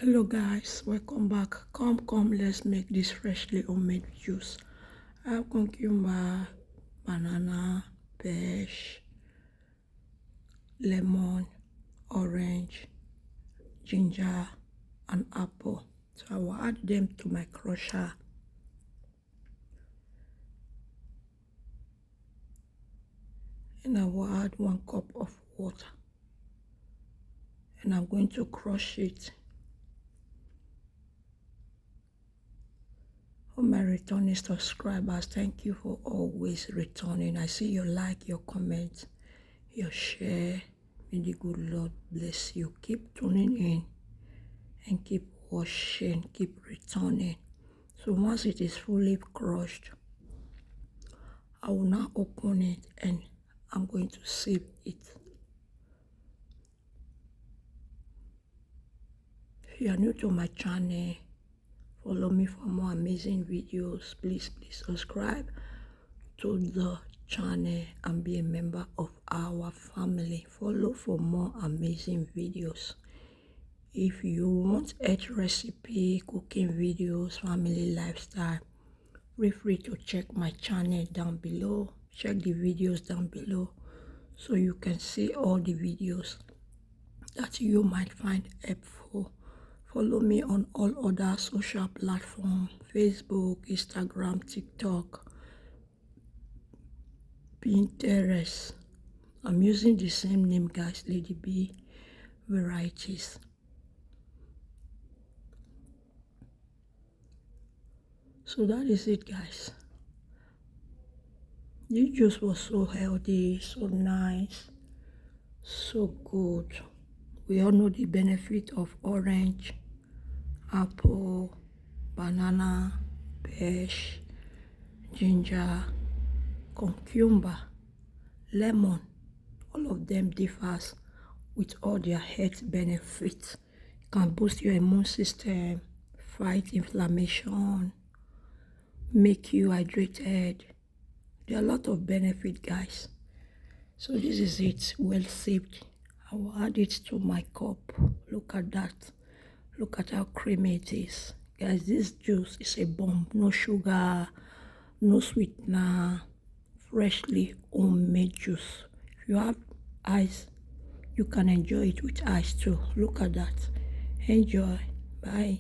Hello guys, welcome back. Come, let's make this freshly homemade juice. I have cucumber, banana, peach, lemon, orange, ginger, and apple. So I will add them to my crusher. And I will add 1 cup of water. And I'm going to crush it. For my returning subscribers, thank you for always returning. I see your like, your comments, your share. May the good Lord bless you. Keep tuning in and keep watching, keep returning. So once it is fully crushed, I will now open it and I'm going to sip it. If you are new to my channel, follow me for more amazing videos. Please subscribe to the channel and be a member of our family. Follow for more amazing videos. If you want health recipe, cooking videos, family lifestyle, feel free to check my channel down below. Check the videos down below so you can see all the videos that you might find helpful. Follow me on all other social platforms: Facebook, Instagram, TikTok, Pinterest. I'm using the same name, guys, Lady B Varieties. So that is it, guys. This juice was so healthy, so nice, so good. We all know the benefit of orange, apple, banana, peach, ginger, cucumber, lemon. All of them differs with all their health benefits. It can boost your immune system, fight inflammation, make you hydrated. There are a lot of benefits, guys. So this is it, well sipped. I will add it to my cup. Look at that. Look at how creamy it is. Guys, this juice is a bomb. No sugar, no sweetener, freshly homemade juice. If you have ice, you can enjoy it with ice too. Look at that. Enjoy. Bye.